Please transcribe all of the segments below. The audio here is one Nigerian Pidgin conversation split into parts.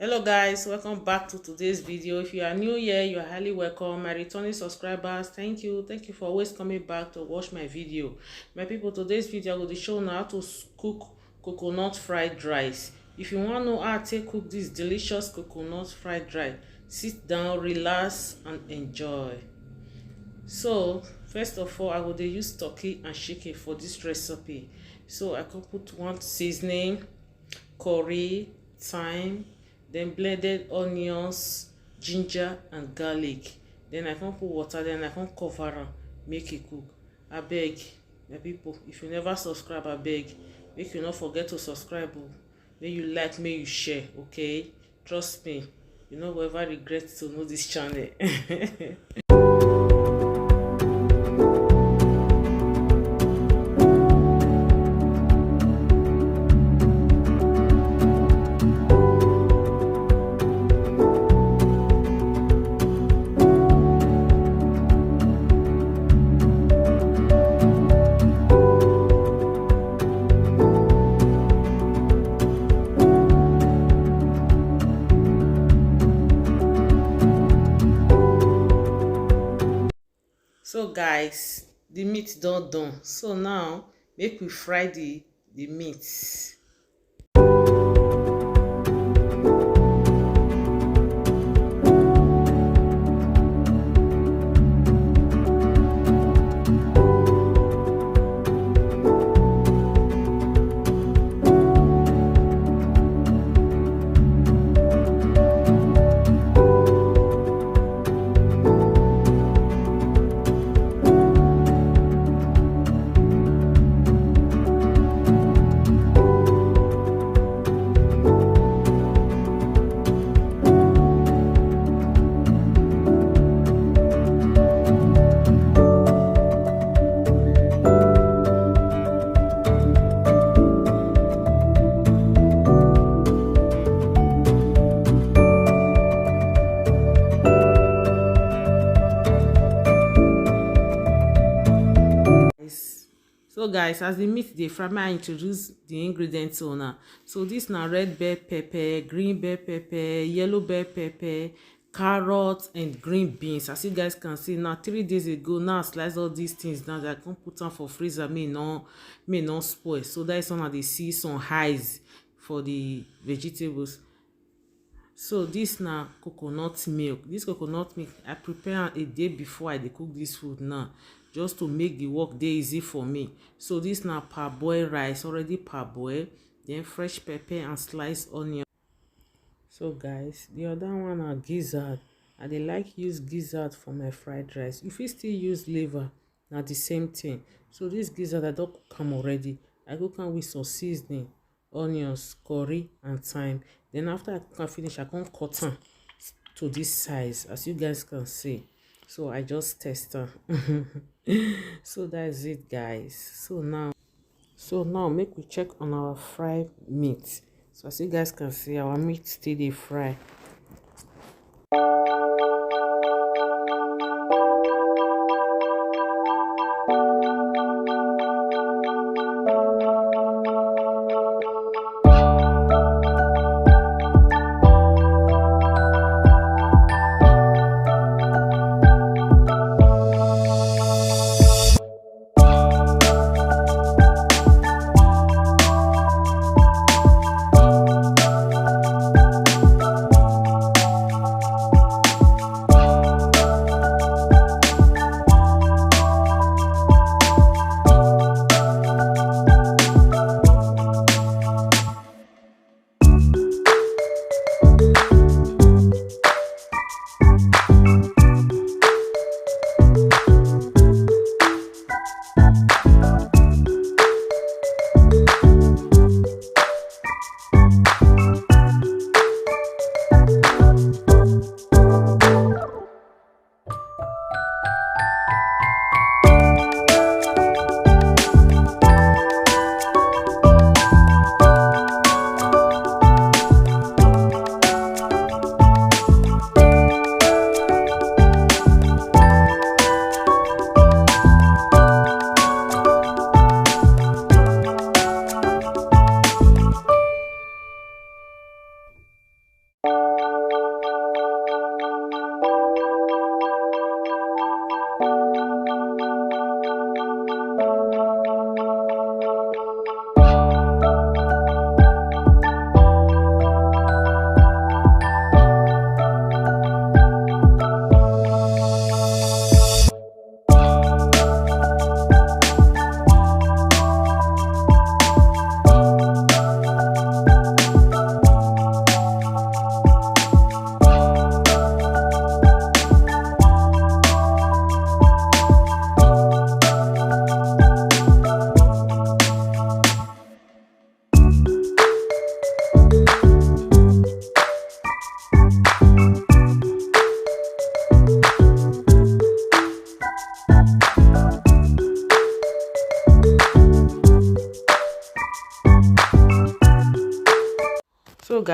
Hello guys, welcome back to today's video. If you are new here, you are highly welcome. My returning subscribers, thank you for always coming back to watch my video. My people, today's video I will be showing how to cook coconut fried rice. If you want to know how to cook this delicious coconut fried rice, sit down, relax and enjoy. So first of all, I will use turkey and chicken for this recipe. So I can put one seasoning, curry, thyme, then blended onions, ginger and garlic. Then I can put water, then I can cover am make e cook. Abeg my people, if you never subscribe, abeg make you not forget to subscribe o. Make you like, make you share, okay? Trust me, you no go ever regret to know this channel. So guys, the meat done, so now make we fry the meat. So guys, as the meat dey fry, I introduce the ingredients una. So this na red bell pepper, green bell pepper, yellow bell pepper, carrots and green beans. As you guys can see now, 3 days ago now I slice all these things now that I can put them for freezer may not spoil. So that is one of the see some highs for the vegetables. So this na coconut milk. This coconut milk I prepare a day before I dey cook this food now, just to make the work dey easy for me. So this na parboiled rice, already parboiled, then fresh pepper and sliced onion. So guys, the other one na gizzard. I dey like use gizzard for my fried rice. You fit still use liver, na the same thing. So this gizzard I don cook am already. I cook am with some seasoning, onions, curry and thyme. Then after I cook am finish, I come cut am to this size, as you guys can see. So I just test am. So that's it guys. So now make we check on our fried meat. So as you guys can see, our meat still dey fry.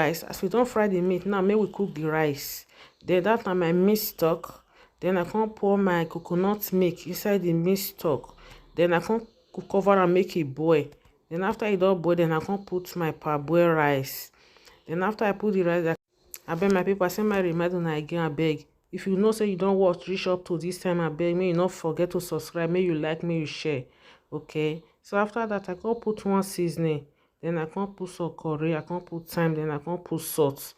guys, as we don't fry the meat now, make we cook the rice. Then that time my meat stock, then I can pour my coconut milk inside the meat stock. Then I can cover and make it boil. Then after it all boil, then I can put my parboiled rice. Then after I put the rice, I beg my people, send my reminder and again, I beg. If you know say you don't watch reach up to this time, I beg, may you not forget to subscribe, may you like, may you share. Okay, so after that I can put one seasoning, then I can put some curry, I can put thyme, then I can put salt,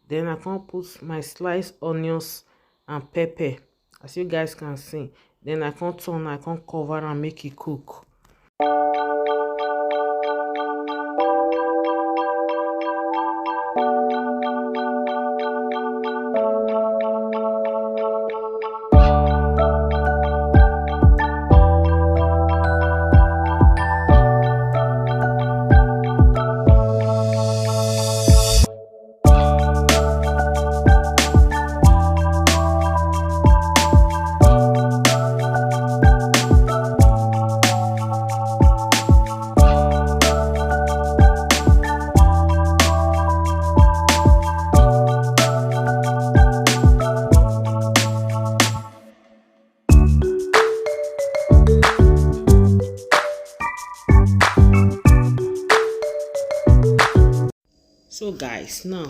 then I can put my sliced onions and pepper, as you guys can see. Then I can turn, I can cover and make it cook. So guys, now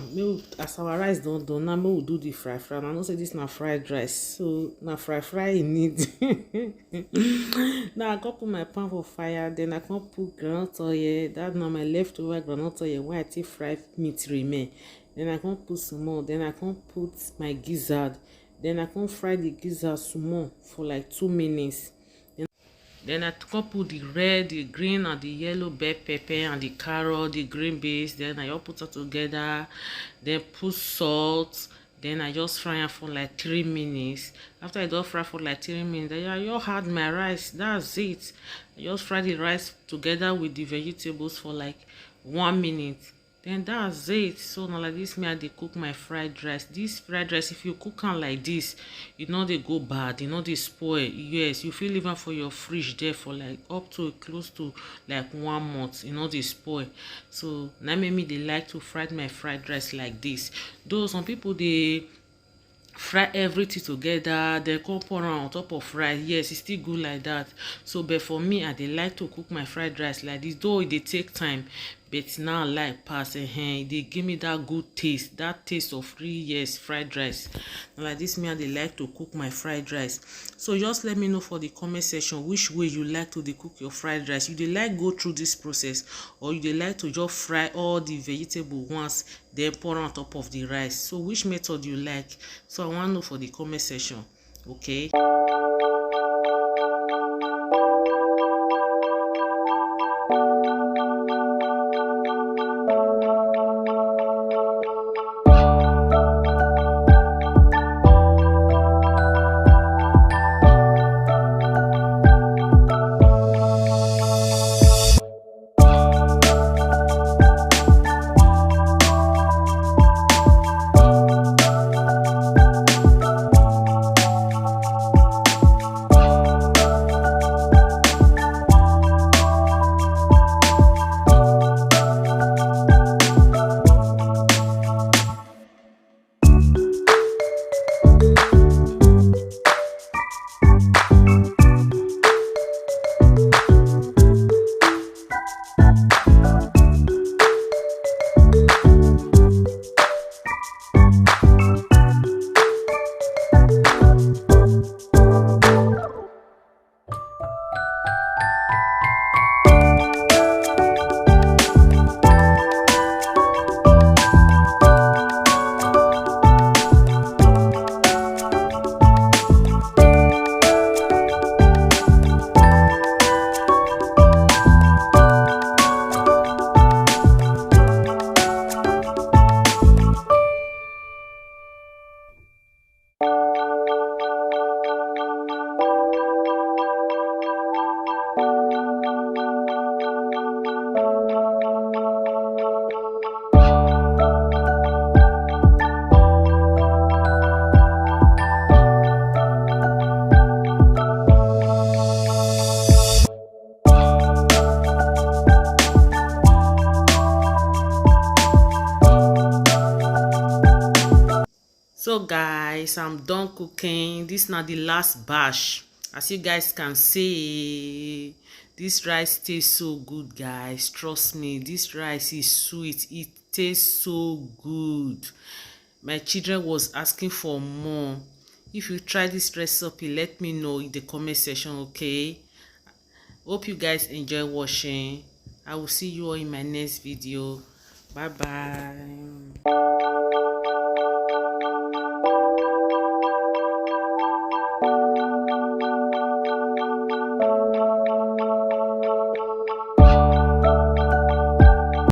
as our rice don't done, now we will do the fry. I know say this na fried rice, so na fry in need. Now I can put my pan for fire, then I can put groundnut oil. That now my leftover groundnut oil where I take fried meat remain. Then I can put some more, then I can put my gizzard, then I can fry the gizzard some more for like 2 minutes. Then I can put the red, the green, and the yellow bell pepper, and the carrot, the green beans. Then I all put it together. Then put salt. Then I just fry it for like 3 minutes. After I don't fry for like 3 minutes, then I just add my rice. That's it. I just fry the rice together with the vegetables for like 1 minute. Then that's it. So now like this, me I dey cook my fried rice. This fried rice, if you cook am like this, e no dey go bad, e no dey spoil. Yes, you fit leave am for your fridge there for like up to close to like 1 month, e no dey spoil. So na make me dey like to fry my fried rice like this. Though some people dey fry everything together, then come pour am on top of rice. Yes, e still good like that. So but for me, I dey like to cook my fried rice like this, though e dey take time, but now I like pass. E dey give me that good taste, that taste of 3 years fried rice. And like this, me I dey like to cook my fried rice. So just let me know for the comment section which way you like to dey cook your fried rice. You dey like go through this process, or you dey like to just fry all the vegetable once, then pour on top of the rice? So which method you like? So I want to know for the comment section. Okay. So guys, I'm done cooking. This na the last batch. As you guys can see, this rice tastes so good, guys. Trust me, this rice is sweet. It tastes so good. My children was asking for more. If you try this recipe, let me know in the comment section, okay? Hope you guys enjoy watching. I will see you all in my next video. Bye bye.